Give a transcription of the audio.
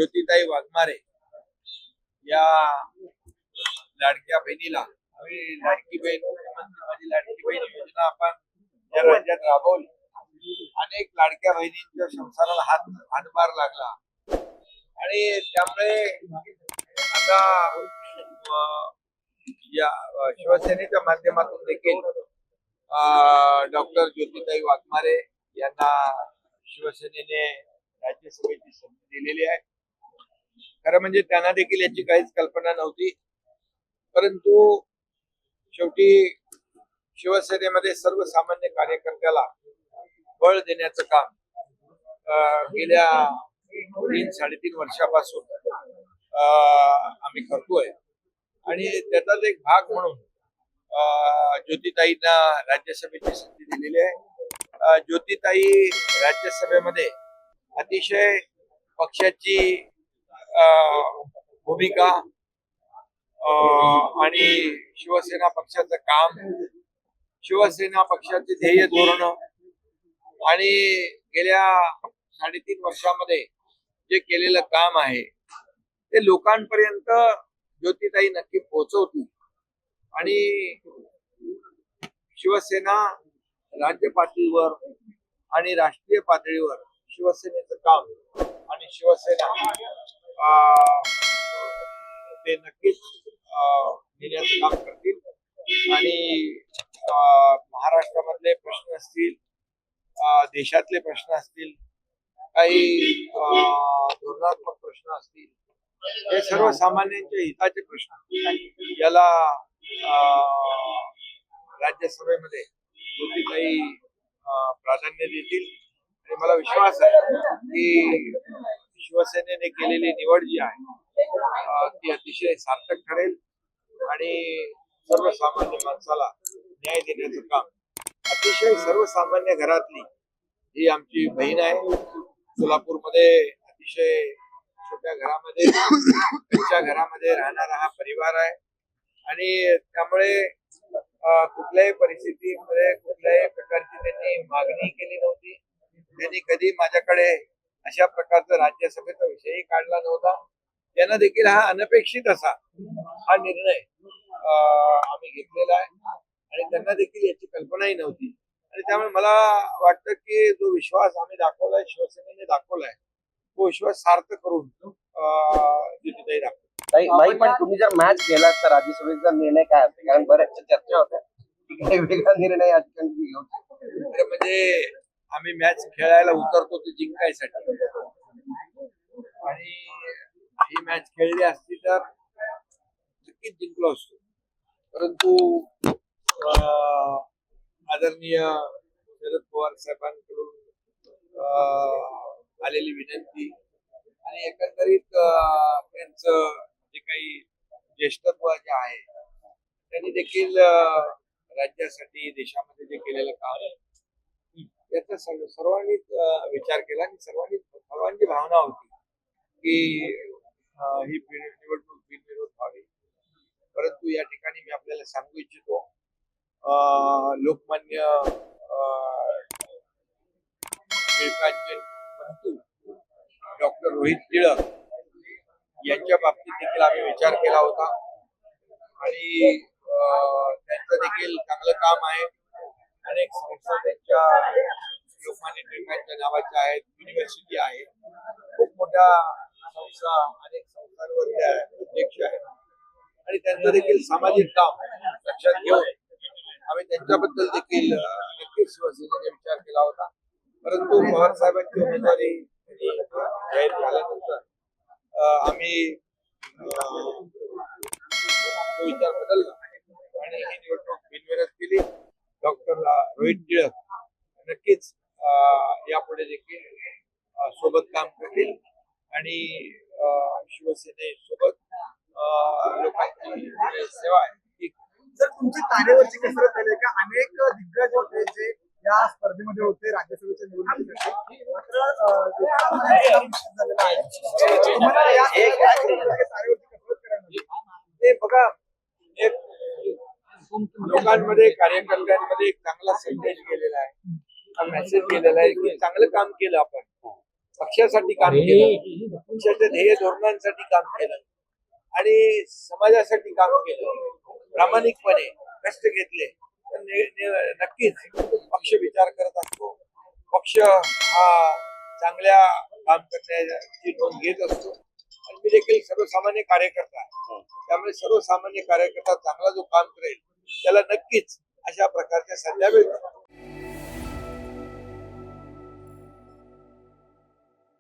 ज्योतिताई वाघमारे या लाडक्या बहिणीला आम्ही लाडकी बहीण माझी लाडकी बहीण योजना आपण या राज्यात राबवली. अनेक लाडक्या बहिणींच्या संसाराला हातभार लागला आणि त्यामुळे आता या शिवसेनेच्या माध्यमातून देखील डॉक्टर ज्योतिताई वाघमारे यांना शिवसेनेने राज्यसभेची संधी दिलेली आहे. खरं म्हणजे त्यांना देखील याची काहीच कल्पना नव्हती, परंतु शेवटी शिवसेनेमध्ये सर्वसामान्य कार्यकर्त्याला बळ देण्याचं काम गेल्या 3-3.5 वर्षापासून आम्ही करतोय आणि त्याचाच एक भाग म्हणून ज्योतिताईंना राज्यसभेची संधी दिलेली आहे. ज्योतिताई राज्यसभेमध्ये अतिशय पक्षाची भूमिका आणि शिवसेना पक्षाचं काम, शिवसेना पक्षाचे ध्येय धोरण आणि गेल्या 3.5 वर्षामध्ये जे केलेलं काम आहे ते लोकांपर्यंत ज्योतिताई नक्की पोहोचवतील आणि शिवसेना राज्य पातळीवर आणि राष्ट्रीय पातळीवर शिवसेनेचं काम आणि शिवसेना ते नक्कीच नेण्याचं काम करतील आणि महाराष्ट्रामधले प्रश्न असतील, देशातले प्रश्न असतील, काही धोरणात्मक प्रश्न असतील, हे सर्वसामान्यांच्या हिताचे प्रश्न याला राज्यसभेमध्ये ज्योतिताई प्राधान्य देतील आणि मला विश्वास आहे की शिवसेनेने केलेली निवड जी आहे ती अतिशय सार्थक ठरेल आणि सर्वसामान्य माणसाला न्याय देण्याचं काम अतिशय सर्वसामान्य घरातली ही आमची बहीण आहे. सोलापूरमध्ये अतिशय छोट्या घरामध्ये त्यांच्या घरामध्ये राहणारा हा परिवार आहे आणि त्यामुळे कुठल्याही परिस्थितीमध्ये कुठल्याही प्रकारची त्यांनी मागणी केली नव्हती. त्यांनी कधी माझ्याकडे अशा प्रकारचा राज्यसभेचा विषयही काढला नव्हता. त्यांना देखील हा अनपेक्षित असा हा निर्णय आम्ही घेतलेला आहे आणि त्यांना देखील याची कल्पनाही नव्हती आणि त्यामुळे मला वाटतं की जो विश्वास आम्ही दाखवलाय, शिवसेनेने दाखवलाय, तो विश्वास सार्थ करून ज्योतिताई दाखवतो. पण तुम्ही जर मॅच केला तर राज्यसभेचा निर्णय काय असते? कारण बऱ्याच चर्चा होत्या की वेगळा निर्णय म्हणजे आम्ही मॅच खेळायला उतरतो ते जिंकायसाठी आणि ही मॅच खेळली असती तर नक्कीच जिंकलो असतो. परंतु आदरणीय शरद पवार साहेबांकडून आलेली विनंती आणि एकंदरीत त्यांचं जे काही ज्येष्ठत्व जे आहे त्यांनी देखील राज्यासाठी देशामध्ये जे केलेलं काम त्याचा सर्वांनीच विचार केला आणि सर्वांची भावना होती की ही निवडणूक बिनविरोध व्हावी. परंतु या ठिकाणी मी आपल्याला सांगू इच्छितो लोकमान्य टिळकांचे बंधू डॉक्टर रोहित टिळक यांच्या बाबतीत देखील आम्ही विचार केला होता आणि त्यांचं देखील चांगलं काम आहे. अनेक संस्था त्यांच्या लोकमान्य टिळकांच्या नावाच्या आहेत, युनिव्हर्सिटी आहे, खूप मोठ्या संस्था, अनेक संस्थांवर त्या अध्यक्ष आहेत आणि त्यांचं देखील सामाजिक काम लक्षात घेऊन आम्ही त्यांच्याबद्दल देखील नक्कीच शिवसेनेने विचार केला होता. परंतु पवार साहेबांची उमेदवारी जाहीर झाल्यानंतर आम्ही तो विचार बदलला आणि ही निवडणूक बिनविरोध केली. डॉक्टर रोहित टिळक नक्कीच यापुढे देखील सोबत काम करतील आणि शिवसेनेसोबत लोकांची सेवा आहे. सर, तुमची तारेवरची कसरत झाली का? अनेक दिग्गज होते जे या स्पर्धेमध्ये होते राज्यसभेच्या निवडणुकीसाठी, ते बघा, एक लोकांमध्ये कार्यकर्त्यांमध्ये एक चांगला संदेश गेलेला आहे, हा मेसेज गेलेला आहे की चांगलं काम केलं आपण पक्षासाठी काम केलं, पक्षाच्या ध्येय धोरणांसाठी काम केलं आणि समाजासाठी काम केलं, प्रामाणिकपणे कष्ट घेतले, तर नक्कीच पक्ष विचार करत असतो. पक्ष हा चांगल्या काम करण्याची नोंद घेत असतो आणि मी देखील सर्वसामान्य कार्यकर्ता आहे. त्यामुळे सर्वसामान्य कार्यकर्ता चांगला जो काम करेल त्याला नक्कीच अशा प्रकारच्या संध्या मिळतात.